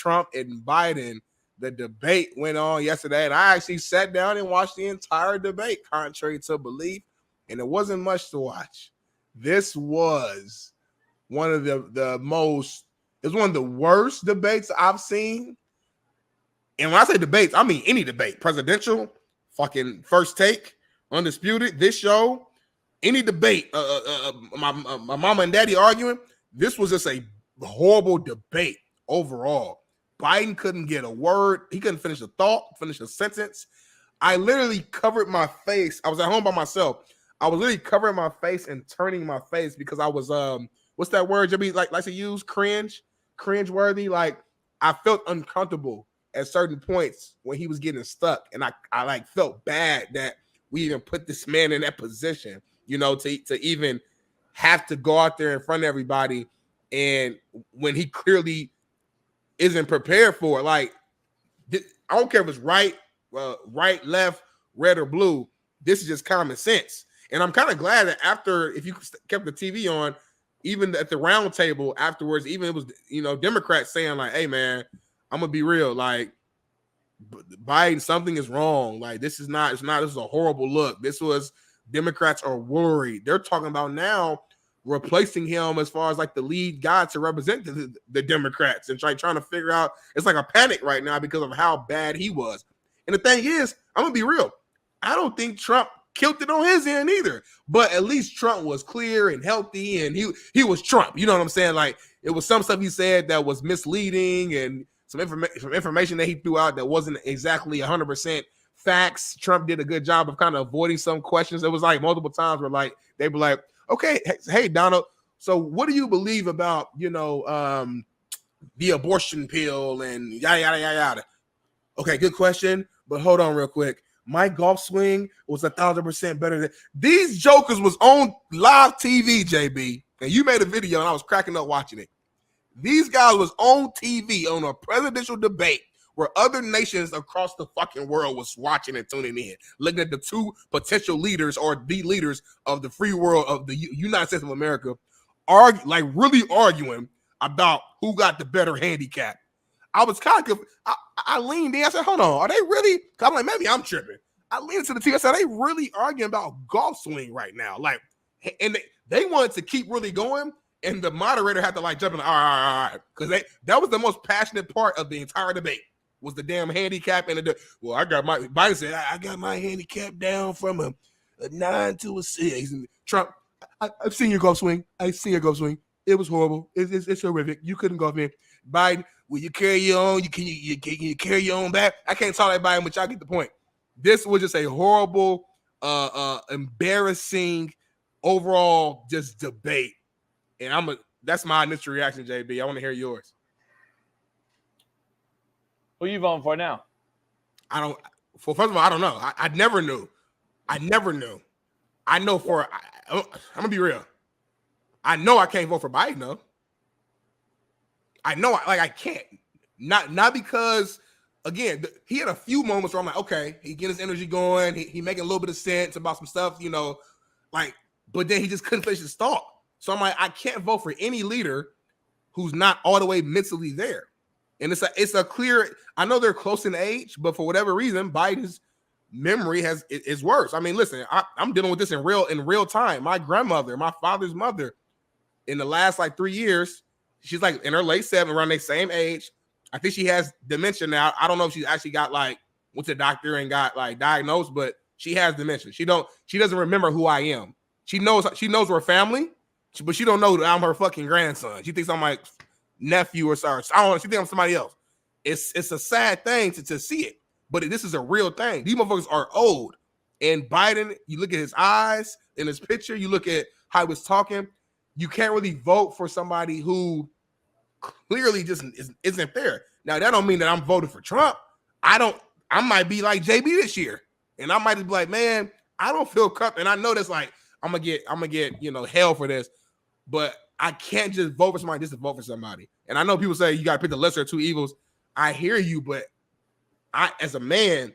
Trump and Biden, the debate went on yesterday, and I actually sat down and watched the entire debate, contrary to belief, and it wasn't much to watch. This was one of the most, it's one of the worst debates I've seen. And when I say debates, I mean any debate, presidential, fucking First Take, Undisputed, this show, any debate, my mama and daddy arguing, this was just a horrible debate overall. Biden couldn't get a word. He couldn't finish a thought, finish a sentence. I literally covered my face. I was at home by myself. I was literally covering my face and turning my face because I was, what's that word Jimmy likes to use? Cringe-worthy. Like, I felt uncomfortable at certain points when he was getting stuck. And I like felt bad that we even put this man in that position, you know, to even have to go out there in front of everybody. And when he clearly isn't prepared for it, like, I don't care if it's right, left, red, or blue. This is just common sense. And I'm kind of glad that after, if you kept the TV on, even at the round table afterwards, even it was, you know, Democrats saying like, hey, man, I'm going to be real. Like, Biden, something is wrong. Like, this is a horrible look. This was, Democrats are worried. They're talking about now replacing him as far as like the lead guy to represent the Democrats and trying to figure out. It's like a panic right now because of how bad he was. And the thing is, I'm going to be real. I don't think Trump killed it on his end either, but at least Trump was clear and healthy, and he was Trump. You know what I'm saying? Like, it was some stuff he said that was misleading and some information that he threw out that wasn't exactly 100% facts. Trump did a good job of kind of avoiding some questions. It was like multiple times where like they were like, okay, hey Donald, so what do you believe about, you know, the abortion pill and yada yada yada yada? Okay, good question, but hold on real quick. My golf swing was 1,000% better than these jokers was on live TV, JB, and you made a video and I was cracking up watching it. These guys was on TV on a presidential debate where other nations across the fucking world was watching and tuning in, looking at the two potential leaders or the leaders of the free world of the United States of America, really arguing about who got the better handicap. I was kind of, I leaned in. I said, hold on, are they really? I'm like, maybe I'm tripping. I leaned to the TV. I said, are they really arguing about golf swing right now? Like, and they wanted to keep really going. And the moderator had to like jump in, all right. Because that was the most passionate part of the entire debate was the damn handicap. And Biden said, I got my handicap down from a 9 to a 6. And Trump, I've seen your golf swing. It was horrible. It's horrific. You couldn't golf in. Biden, will you carry your own? Can you carry your own back? I can't talk like Biden, but y'all get the point. This was just a horrible, embarrassing overall just debate. And that's my initial reaction, JB. I want to hear yours. Who you voting for now? First of all, I don't know. I never knew. I know I'm going to be real. I know I can't vote for Biden, though. I know, I can't. Not because, again, he had a few moments where I'm like, okay, he getting his energy going. He making a little bit of sense about some stuff, you know, like, but then he just couldn't finish his thought. So I'm like, I can't vote for any leader who's not all the way mentally there. And it's a clear, I know they're close in age, but for whatever reason, Biden's memory is worse. I mean, listen, I'm dealing with this in real time. My grandmother, my father's mother, in the last like 3 years, she's like in her late 70s, around their same age. I think she has dementia now. I don't know if she's actually got like went to the doctor and got like diagnosed, but she has dementia. She doesn't remember who I am. She knows we're family, but she don't know that I'm her fucking grandson. She thinks I'm like nephew or sorry. I don't know. She thinks I'm somebody else. It's a sad thing to see it, but this is a real thing. These motherfuckers are old. And Biden, you look at his eyes in his picture, you look at how he was talking, you can't really vote for somebody who clearly just isn't there. Now, that don't mean that I'm voting for Trump. I might be like JB this year. And I might just be like, man, I don't feel comfortable. And I know that's like, I'm gonna get, you know, hell for this, but I can't just vote for somebody just to vote for somebody. And I know people say you gotta pick the lesser of two evils. I hear you, but I, as a man,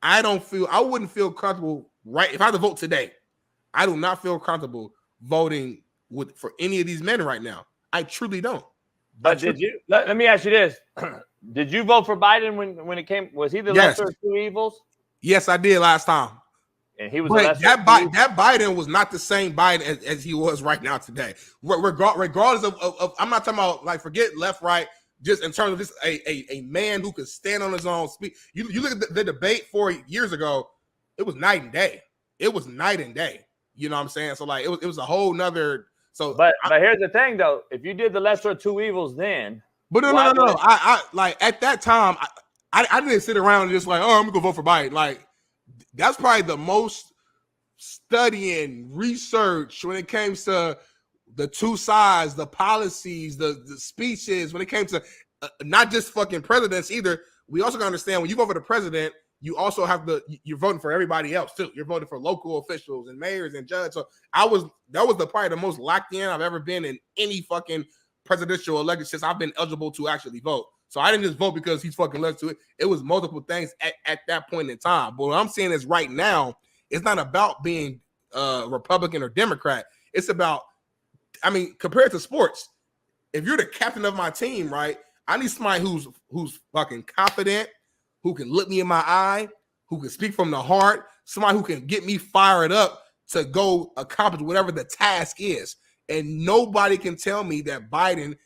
I wouldn't feel comfortable, right? If I had to vote today, I do not feel comfortable voting for any of these men right now. I truly don't. But let me ask you this. Did you vote for Biden when it came? Was he the lesser of two evils? Yes, I did last time. And he was but that Biden was not the same Biden as he was right now today. Regardless of I'm not talking about like forget left, right, just in terms of just a man who could stand on his own speak. You look at the debate 4 years ago, it was night and day. It was night and day. You know what I'm saying? So like it was a whole nother. So but here's the thing though, if you did the lesser of two evils then. But no. I like at that time I didn't sit around and just like, oh, I'm gonna go vote for Biden. Like that's probably the most studying research when it came to the two sides, the policies, the speeches, when it came to not just fucking presidents either. We also gotta understand when you vote for the president, you also have you're voting for everybody else too. You're voting for local officials and mayors and judges. So that was probably the most locked in I've ever been in any fucking presidential election since I've been eligible to actually vote. So I didn't just vote because he's fucking led to it. It was multiple things at that point in time. But what I'm saying is right now, it's not about being Republican or Democrat. It's about, I mean, compared to sports, if you're the captain of my team, right, I need somebody who's fucking confident, who can look me in my eye, who can speak from the heart, somebody who can get me fired up to go accomplish whatever the task is. And nobody can tell me that Biden,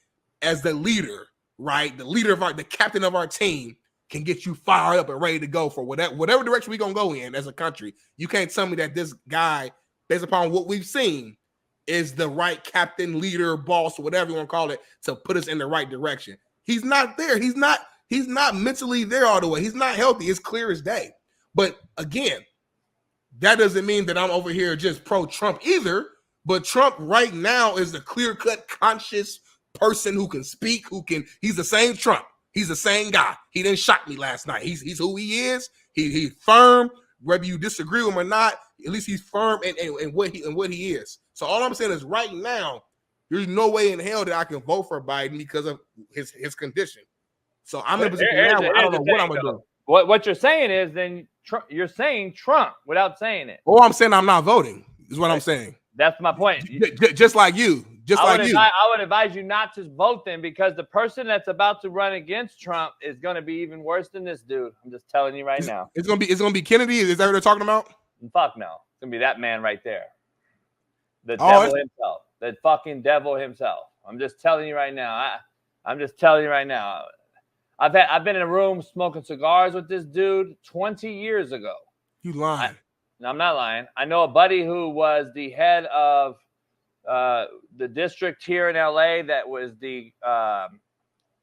as the leader, right, the captain of our team, can get you fired up and ready to go for whatever direction we're going to go in as a country. You can't tell me that this guy, based upon what we've seen, is the right captain, leader, boss, whatever you want to call it, to put us in the right direction. He's not there. He's not mentally there all the way. He's not healthy. It's clear as day. But again, that doesn't mean that I'm over here just pro-Trump either. But Trump right now is the clear-cut, conscious person who can speak, he's the same Trump. He's the same guy. He didn't shock me last night. He's who he is. He's firm, whether you disagree with him or not. At least he's firm in what he is. So all I'm saying is right now, there's no way in hell that I can vote for Biden because of his condition. So I'm in a position now where I don't know what I'm gonna do. What you're saying is then you're saying Trump without saying it. Oh, I'm saying I'm not voting. Is what I'm saying. That's my point. Just like you. I would advise you not to vote then, because the person that's about to run against Trump is going to be even worse than this dude. I'm just telling you right now. It's gonna be Kennedy. Is that what they're talking about? Fuck no. It's gonna be that man right there. The devil himself. The fucking devil himself. I'm just telling you right now. I'm just telling you right now. I've been in a room smoking cigars with this dude 20 years ago. You lying? I'm not lying. I know a buddy who was the head of the district here in LA that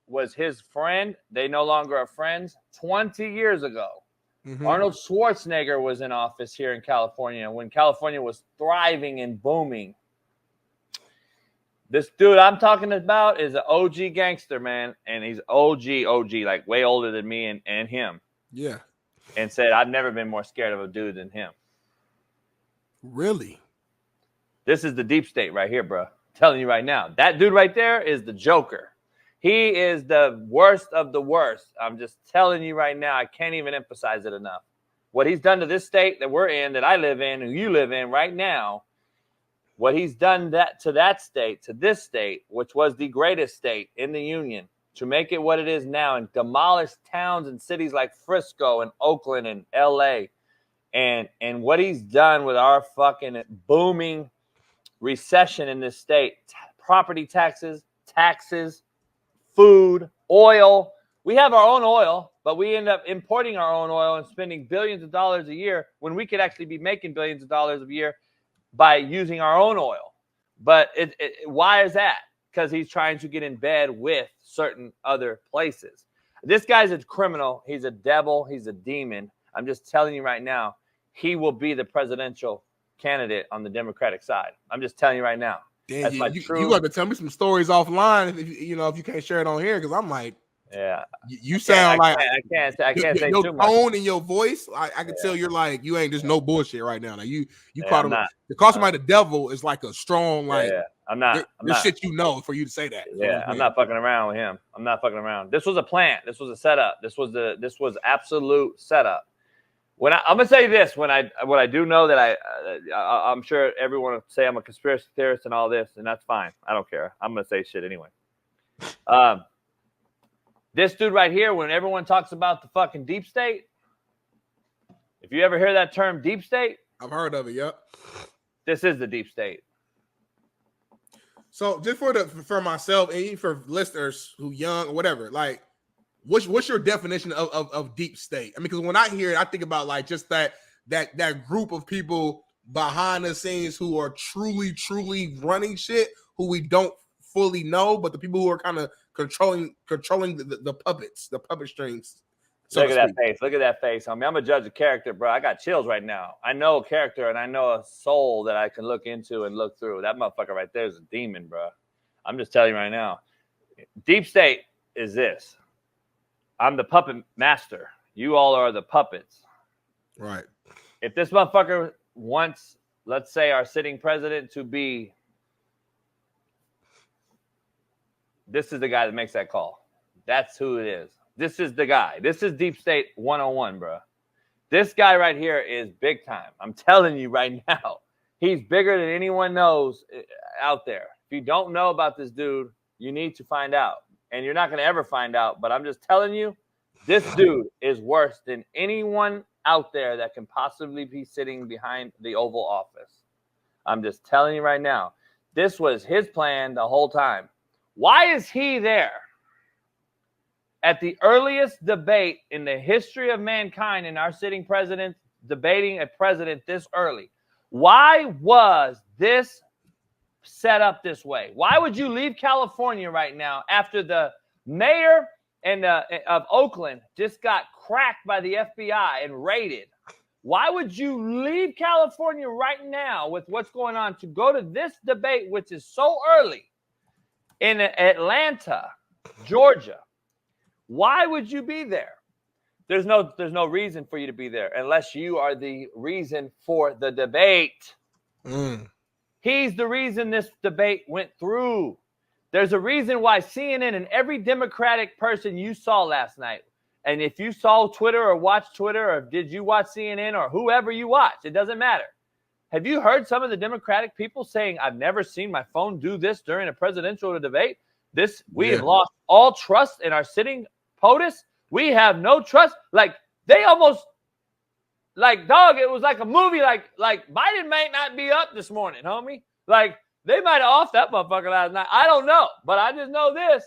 was his friend. They no longer are friends. 20 years ago, Arnold Schwarzenegger was in office here in California when California was thriving and booming. This dude I'm talking about is an OG gangster, man, and he's OG, like way older than me and him. Yeah. And said, I've never been more scared of a dude than him. Really? This is the deep state right here, bro. I'm telling you right now. That dude right there is the Joker. He is the worst of the worst. I'm just telling you right now. I can't even emphasize it enough. What he's done to this state that we're in, that I live in, and you live in right now, what he's done to that state, to this state, which was the greatest state in the union, to make it what it is now and demolish towns and cities like Frisco and Oakland and LA. And what he's done with our fucking booming recession in this state, property taxes, food, oil. We have our own oil, but we end up importing our own oil and spending billions of dollars a year when we could actually be making billions of dollars a year by using our own oil. But why is that? Because he's trying to get in bed with certain other places. This guy's a criminal. He's a devil. He's a demon. I'm just telling you right now, he will be the presidential candidate on the Democratic side. I'm just telling you right now. Damn, you got to tell me some stories offline if you can't share it on here, because I'm like, yeah, you sound like I can't say your too much. tone and your voice. I can tell you're like, you ain't just no bullshit right now. Like you caught him. To call somebody the devil is like a strong like. Yeah. I'm not. Shit for you to say that. Yeah, I'm not fucking around with him. I'm not fucking around. This was a plan. This was a setup. This was absolute setup. I'm gonna say this, what I do know that I'm sure everyone will say I'm a conspiracy theorist and all this, and that's fine. I don't care. I'm gonna say shit anyway. This dude right here, when everyone talks about the fucking deep state, if you ever hear that term deep state, I've heard of it, yep. This is the deep state. So just for myself and even for listeners who young or whatever, like what's your definition of deep state? I mean, because when I hear it, I think about like just that group of people behind the scenes who are truly running shit, who we don't fully know, but the people who are kind of controlling the puppets, the puppet strings. So Look at that face. Look at that face, homie. I'm a judge of character, bro. I got chills right now. I know a character and I know a soul that I can look into and look through. That motherfucker right there is a demon, bro. I'm just telling you right now. Deep state is this. I'm the puppet master. You all are the puppets. Right. If this motherfucker wants, let's say, our sitting president to be, this is the guy that makes that call. That's who it is. This is the guy. This is Deep State 101, bro. This guy right here is big time. I'm telling you right now. He's bigger than anyone knows out there. If you don't know about this dude, you need to find out. And you're not going to ever find out. But I'm just telling you, this dude is worse than anyone out there that can possibly be sitting behind the Oval Office. I'm just telling you right now. This was his plan the whole time. Why is he there? At the earliest debate in the history of mankind and our sitting president debating a president this early. Why was this set up this way? Why would you leave California right now after the mayor of Oakland just got cracked by the FBI and raided? Why would you leave California right now with what's going on to go to this debate, which is so early in Atlanta, Georgia? Why would you be there? There's no reason for you to be there unless you are the reason for the debate. He's the reason this debate went through. There's a reason why CNN and every Democratic person you saw last night, and if you saw Twitter or watched Twitter or did you watch CNN or whoever you watch, it doesn't matter. Have you heard some of the Democratic people saying, I've never seen my phone do this during a presidential debate? We have lost all trust in our sitting POTUS. We have no trust. Like, they almost, like, dog, it was like a movie. Like Biden might not be up this morning, homie. Like, they might have offed that motherfucker last night. I don't know. But I just know this.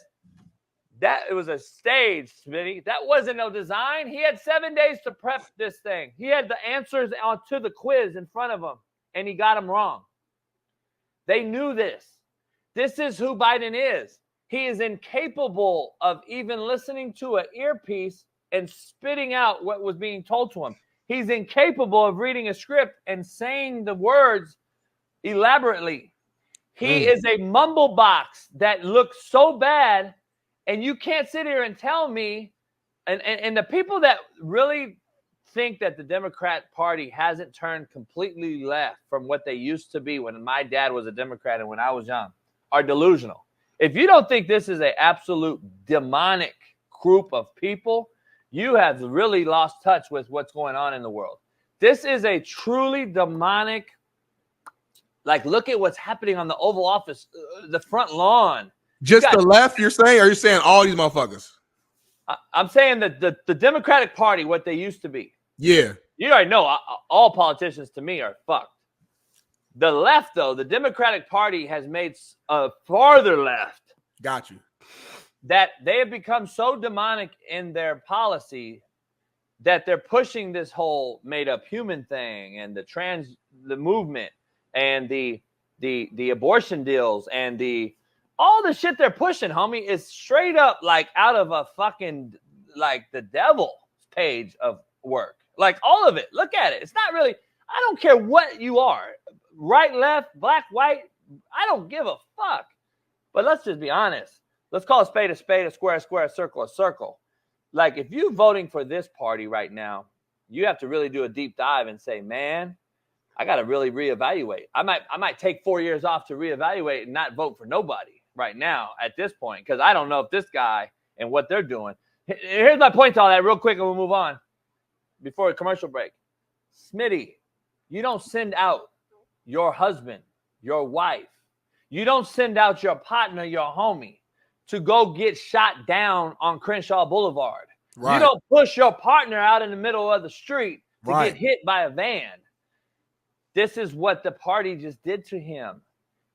That it was a stage, Smitty. That wasn't no design. He had 7 days to prep this thing. He had the answers to the quiz in front of him, and he got them wrong. They knew this. This is who Biden is. He is incapable of even listening to an earpiece and spitting out what was being told to him. He's incapable of reading a script and saying the words elaborately. He is a mumble box that looks so bad, and you can't sit here and tell me, and the people that really think that the Democrat Party hasn't turned completely left from what they used to be when my dad was a Democrat and when I was young are delusional. If you don't think this is an absolute demonic group of people, you have really lost touch with what's going on in the world. This is a truly demonic, like, look at what's happening on the Oval Office, the front lawn. Just the left, you're saying? Or are you saying all these motherfuckers? I'm saying that the Democratic Party, what they used to be. Yeah. You already know all politicians to me are fucked. The left, though, the Democratic Party has made a farther left. Got you. That they have become so demonic in their policy that they're pushing this whole made-up human thing and the movement and the abortion deals and all the shit they're pushing, homie, is straight up like out of a fucking, like, the devil's page of work. Like, all of it. Look at it. It's not really, I don't care what you are. Right, left, black, white. I don't give a fuck. But let's just be honest. Let's call a spade, a square, a circle, a circle. Like, if you're voting for this party right now, you have to really do a deep dive and say, man, I got to really reevaluate. I might take 4 years off to reevaluate and not vote for nobody right now at this point, because I don't know if this guy and what they're doing. Here's my point to all that real quick, and we'll move on before a commercial break. Smitty, you don't send out your husband, your wife. You don't send out your partner, your homie, to go get shot down on Crenshaw Boulevard. Right. You don't push your partner out in the middle of the street to Right. get hit by a van. This is what the party just did to him.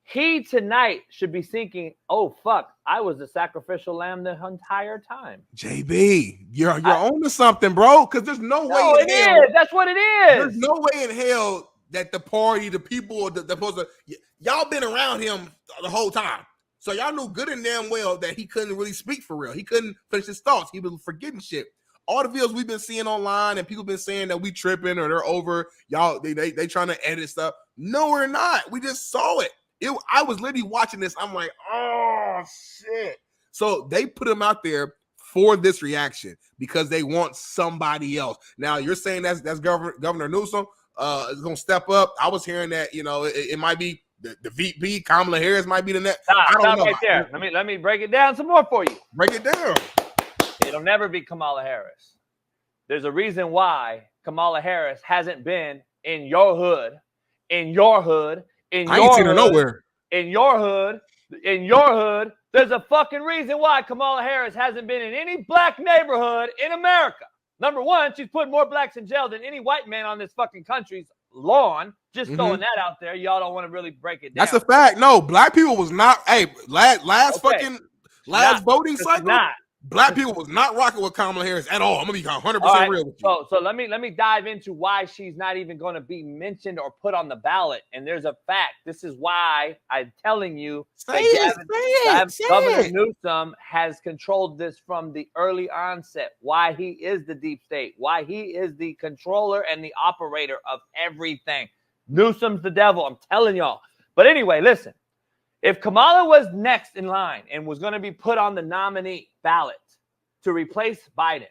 He tonight should be thinking, oh, fuck, I was the sacrificial lamb the entire time. JB, you're on to something, bro, because there's no way No, in hell. That's what it is. There's no way in hell that the party, the people, the supposed to, y'all been around him the whole time. So y'all knew good and damn well that he couldn't really speak for real. He couldn't finish his thoughts. He was forgetting shit. All the videos we've been seeing online and people been saying that we tripping or they're over, y'all, they trying to edit stuff. No, we're not. We just saw it. I was literally watching this. I'm like, oh, shit. So they put him out there for this reaction because they want somebody else. Now, you're saying that's Governor Newsom is going to step up. I was hearing that, it might be the VP, Kamala Harris might be the next. I don't know. Right there. Let me break it down some more for you. Break it down. It'll never be Kamala Harris. There's a reason why Kamala Harris hasn't been in your hood, I ain't seen her nowhere. In your hood. There's a fucking reason why Kamala Harris hasn't been in any black neighborhood in America. Number one, she's put more blacks in jail than any white man on this fucking country's lawn. Just throwing that out there. Y'all don't want to really break it down. That's a fact. No, black people was not. Hey, last voting cycle. Black people was not rocking with Kamala Harris at all. I'm gonna be 100% real with you. So let me dive into why she's not even going to be mentioned or put on the ballot. And there's a fact. This is why I'm telling you Governor Newsom has controlled this from the early onset. Why he is the deep state. Why he is the controller and the operator of everything. Newsom's the devil. I'm telling y'all. But anyway, listen. If Kamala was next in line and was going to be put on the nominee ballot to replace Biden,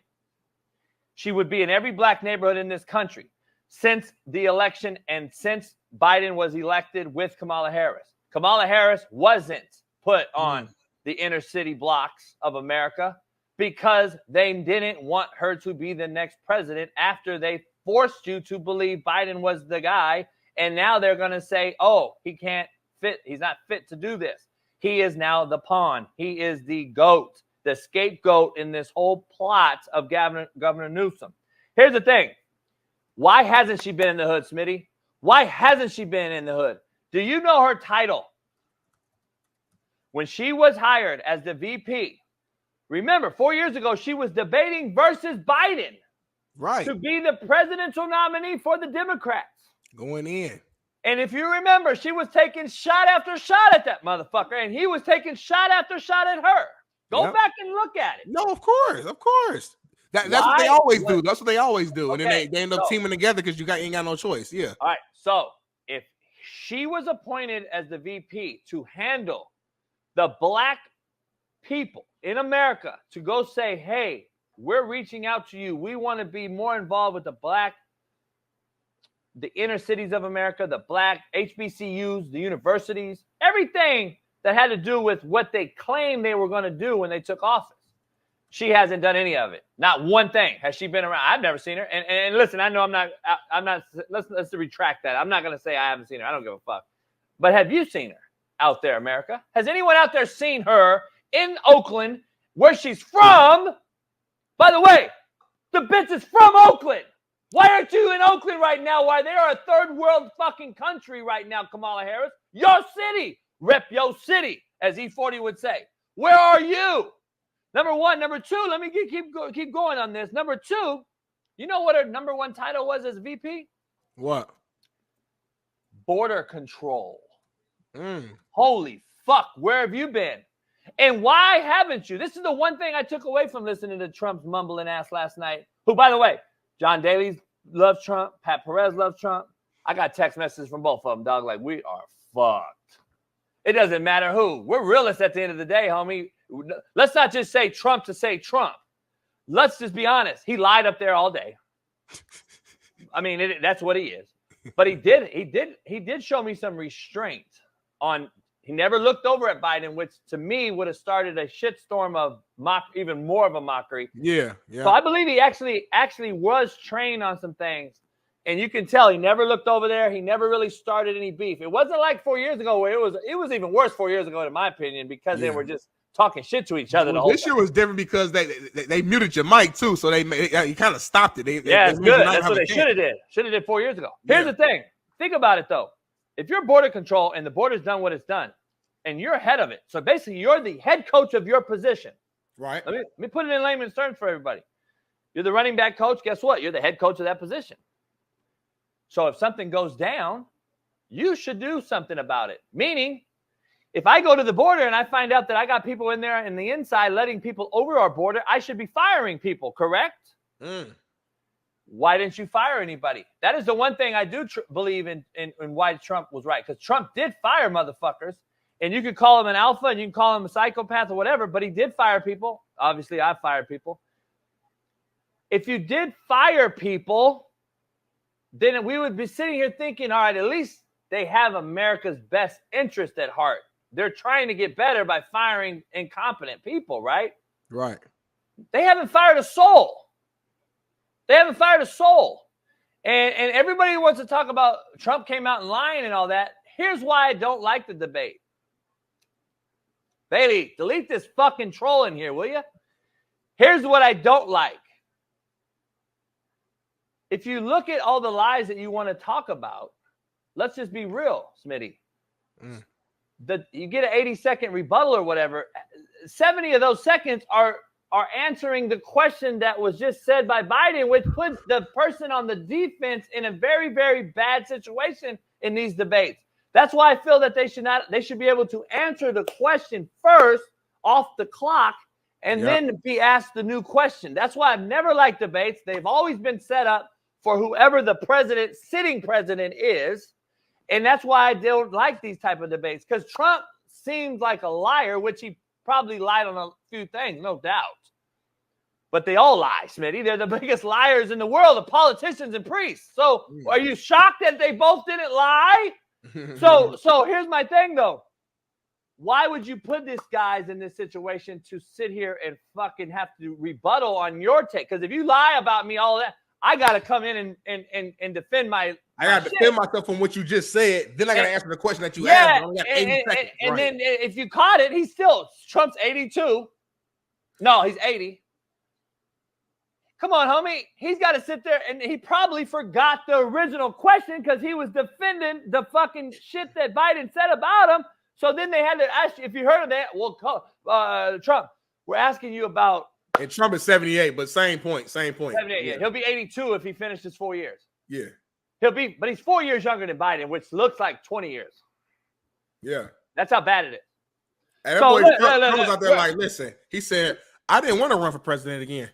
she would be in every black neighborhood in this country since the election and since Biden was elected with Kamala Harris. Kamala Harris wasn't put on the inner city blocks of America because they didn't want her to be the next president after they forced you to believe Biden was the guy. And now they're going to say, oh, he can't fit. He's not fit to do this. He is now the pawn. He is the goat, the scapegoat in this whole plot of Governor Newsom. Here's the thing. Why hasn't she been in the hood, Smitty? Why hasn't she been in the hood? Do you know her title? When she was hired as the VP, remember, 4 years ago, she was debating versus Biden. Right. To be the presidential nominee for the Democrats. Going in. And if you remember, she was taking shot after shot at that motherfucker, and he was taking shot after shot at her. Go back and look at it. No, of course. That's what they always do. That's what they always do. Okay. And then they end up teaming together because you ain't got no choice. Yeah. All right. So if she was appointed as the VP to handle the black people in America to go say, hey, we're reaching out to you. We want to be more involved with the inner cities of America, the black HBCUs, the universities, everything that had to do with what they claimed they were going to do when they took office. She hasn't done any of it. Not one thing. Has she been around? I've never seen her. And listen, I know I'm not, let's retract that. I'm not going to say I haven't seen her. I don't give a fuck. But have you seen her out there, America? Has anyone out there seen her in Oakland, where she's from? By the way, the bitch is from Oakland. Why aren't you in Oakland right now? Why they are a third world fucking country right now, Kamala Harris? Your city. Rep your city, as E40 would say. Where are you? Number one. Number two, let me keep going on this. Number two, you know what her number one title was as VP? What? Border control. Holy fuck, where have you been? And why haven't you? This is the one thing I took away from listening to Trump's mumbling ass last night, who, by the way, John Daly loves Trump. Pat Perez loves Trump. I got text messages from both of them, dog. Like, we are fucked. It doesn't matter who. We're realists at the end of the day, homie. Let's not just say Trump to say Trump. Let's just be honest. He lied up there all day. I mean, that's what he is. But he did show me some restraint on. He never looked over at Biden, which to me would have started a shitstorm of even more of a mockery. Yeah. So I believe he actually was trained on some things. And you can tell he never looked over there. He never really started any beef. It wasn't like 4 years ago where it was even worse 4 years ago, in my opinion, because they were just talking shit to each other the whole This year was different because they muted your mic too, so you kind of stopped it. It's good. That's what they should have did. Should have did 4 years ago. Here's the thing. Think about it though. If you're border control and the border's done what it's done, and you're ahead of it, so basically you're the head coach of your position. Right. Let me put it in layman's terms for everybody. You're the running back coach. Guess what? You're the head coach of that position. So if something goes down, you should do something about it. Meaning, if I go to the border and I find out that I got people in there in the inside letting people over our border, I should be firing people, correct? Why didn't you fire anybody? That is the one thing I do believe in why Trump was right. Because Trump did fire motherfuckers. And you can call him an alpha and you can call him a psychopath or whatever, but he did fire people. Obviously, I fired people. If you did fire people, then we would be sitting here thinking, all right, at least they have America's best interest at heart. They're trying to get better by firing incompetent people, right? Right. They haven't fired a soul. They haven't fired a soul. And everybody wants to talk about Trump came out and lying and all that. Here's why I don't like the debate. Bailey, delete this fucking troll in here, will you? Here's what I don't like. If you look at all the lies that you want to talk about, let's just be real, Smitty. You get an 80-second rebuttal or whatever. 70 of those seconds are answering the question that was just said by Biden, which puts the person on the defense in a very, very bad situation in these debates. That's why I feel that they should be able to answer the question first off the clock and then be asked the new question. That's why I've never liked debates. They've always been set up for whoever the sitting president is. And that's why I don't like these type of debates, because Trump seems like a liar, which he probably lied on a few things, no doubt. But they all lie, Smitty. They're the biggest liars in the world, the politicians and priests. So are you shocked that they both didn't lie? So here's my thing, though. Why would you put these guys in this situation to sit here and fucking have to rebuttal on your take? Because if you lie about me, all that, I got to come in and defend my I got to defend myself from what you just said. Then I got to answer the question that you Yeah, asked. and then if you caught it, Trump's 82. No, he's 80. Come on, homie. He's got to sit there, and he probably forgot the original question because he was defending the fucking shit that Biden said about him. So then they had to ask you, if you heard of that, well, Trump, we're asking you about. And Trump is 78, but same point. 78, yeah. He'll be 82 if he finishes 4 years. Yeah. But he's 4 years younger than Biden, which looks like 20 years. Yeah. That's how bad it is. And that boy Trump was out there like, listen, he said, I didn't want to run for president again.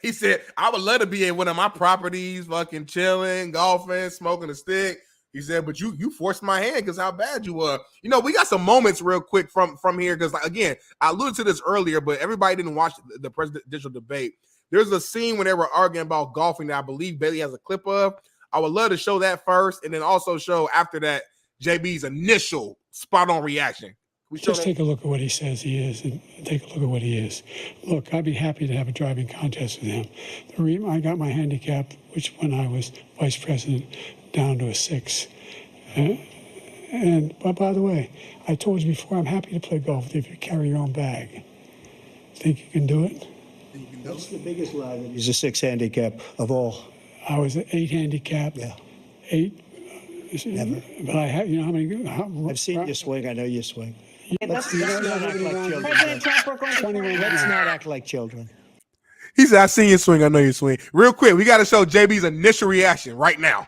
He said, I would love to be in one of my properties, fucking chilling, golfing, smoking a stick. He said, but you forced my hand because how bad you were. You know, we got some moments real quick from here because, again, I alluded to this earlier, but everybody didn't watch the presidential debate. There's a scene when they were arguing about golfing that I believe Bailey has a clip of. I would love to show that first and then also show after that JB's initial spot-on reaction. Just take a look at what he says he is and take a look at what he is. Look, I'd be happy to have a driving contest with him. The reason I got my handicap, which when I was vice president, down to a 6. But by the way, I told you before, I'm happy to play golf if you carry your own bag. Think you can do it? That's the biggest lie that he's a 6 handicap of all. I was an 8 handicap. Yeah. 8. Never. But I have, you know how many? I've seen you swing. I know you swing. Let's not act like children. President Trump, Let's not act like children. He said, I seen you swing. I know you swing. Real quick, we got to show JB's initial reaction right now.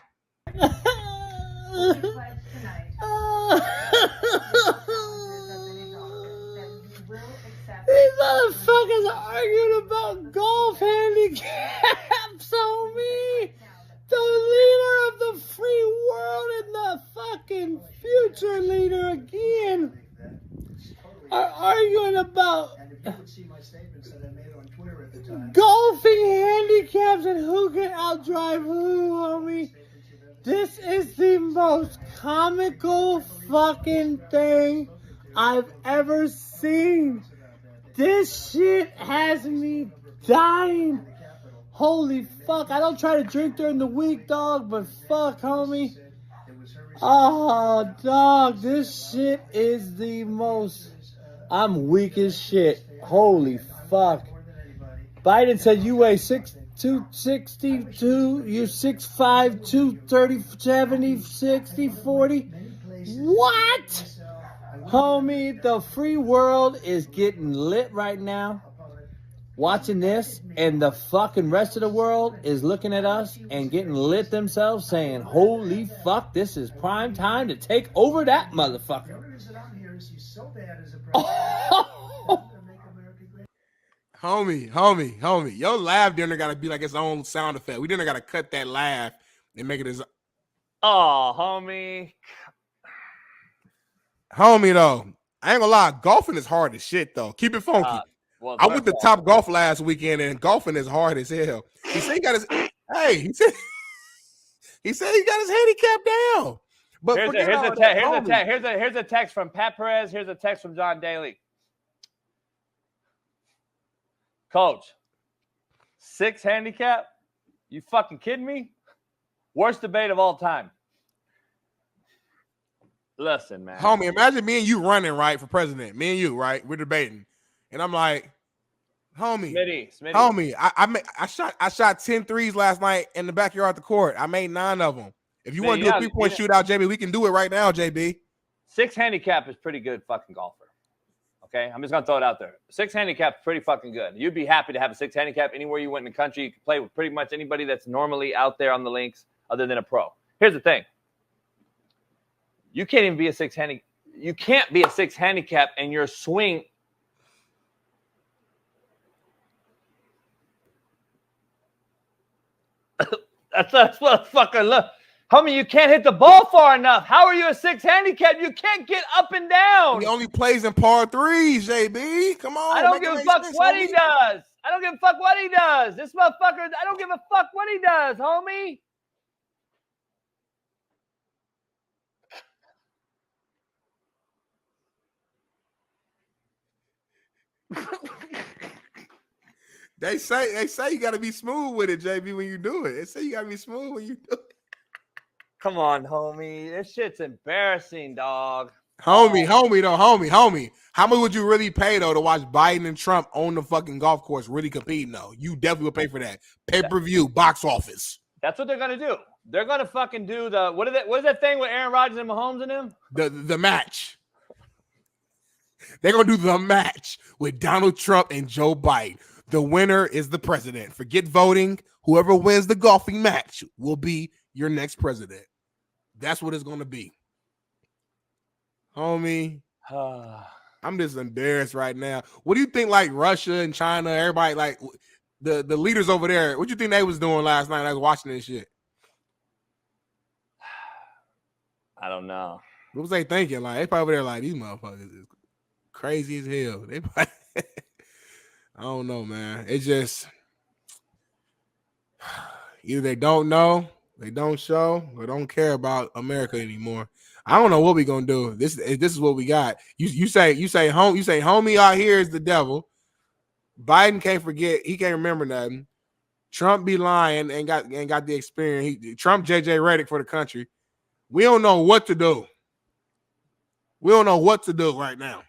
These motherfuckers are arguing about golf handicaps on me. The leader of the free world and the fucking future leader again are arguing about golfing handicaps and who can outdrive who, homie. This is the most comical fucking thing I've ever seen. This shit has me dying. Holy fuck. I don't try to drink during the week, dog, but fuck, homie. Oh, dog, this shit is the most... I'm weak as shit. Holy fuck. Biden said you weigh 262, you're 6'5", 230, 70, 60, 40. What? Homie, the free world is getting lit right now. Watching this, and the fucking rest of the world is looking at us and getting lit themselves, saying, holy fuck, this is prime time to take over that motherfucker. Homie. Your laugh dinner got to be like its own sound effect. We dinner got to cut that laugh and make it as. Oh, homie. Homie, though. I ain't gonna lie. Golfing is hard as shit, though. Keep it funky. Well, I went to Top Golf last weekend, and golfing is hard as hell. He said he got his. Hey, he said he got his handicap down. But here's a text from Pat Perez. Here's a text from John Daly. Coach, 6 handicap? You fucking kidding me? Worst debate of all time. Listen, man. Homie, imagine me and you running, right, for president. Me and you, right? We're debating. And I'm like, homie, Smitty. Homie, I shot 10 threes last night in the backyard of the court. I made 9 of them. If you want to do a 3-point shootout, JB, we can do it right now, JB. 6 handicap is pretty good fucking golfer. Okay? I'm just going to throw it out there. 6 handicap is pretty fucking good. You'd be happy to have a 6 handicap anywhere you went in the country. You can play with pretty much anybody that's normally out there on the links other than a pro. Here's the thing. You can't even be a 6 handicap. You can't be a 6 handicap and your swing – That's what fucking look. Homie, you can't hit the ball far enough. How are you a 6 handicap? You can't get up and down. He only plays in par 3s, JB. Come on. I don't give a fuck what he does. I don't give a fuck what he does. This motherfucker, I don't give a fuck what he does, homie. They say you got to be smooth with it, JB, when you do it. They say you got to be smooth when you do it. Come on, homie. This shit's embarrassing, dog. Homie. How much would you really pay, though, to watch Biden and Trump on the fucking golf course really competing, though? You definitely would pay for that. Pay-per-view, box office. That's what they're going to do. They're going to fucking do the – what is that thing with Aaron Rodgers and Mahomes and them? The match. They're going to do the match with Donald Trump and Joe Biden. The winner is the president. Forget voting. Whoever wins the golfing match will be your next president. That's what it's going to be. Homie, I'm just embarrassed right now. What do you think, like, Russia and China, everybody, like, the leaders over there, what do you think they was doing last night? I was watching this shit. I don't know. What was they thinking? Like, they probably over there like, these motherfuckers is crazy as hell. They probably, I don't know, man. It's just either they don't know, they don't show, or don't care about America anymore. I don't know what we gonna do. This is what we got. You say homie out here is the devil. Biden can't forget. He can't remember nothing. Trump be lying and got the experience. Trump JJ Redick for the country. We don't know what to do. We don't know what to do right now.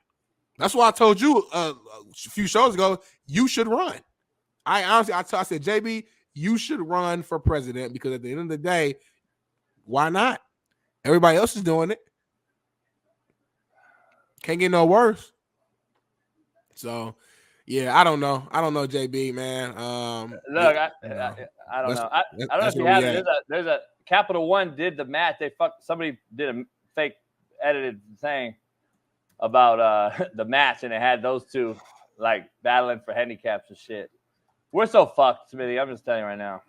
That's why I told you a few shows ago, you should run. I said, JB, you should run for president because at the end of the day, why not? Everybody else is doing it. Can't get no worse. So, yeah, I don't know. JB, man. Look, I don't know. I don't know if you have it. There's a Capital One did the match. Somebody did a fake edited thing about the match, and it had those two like battling for handicaps and shit. We're so fucked, Smitty. I'm just telling you right now.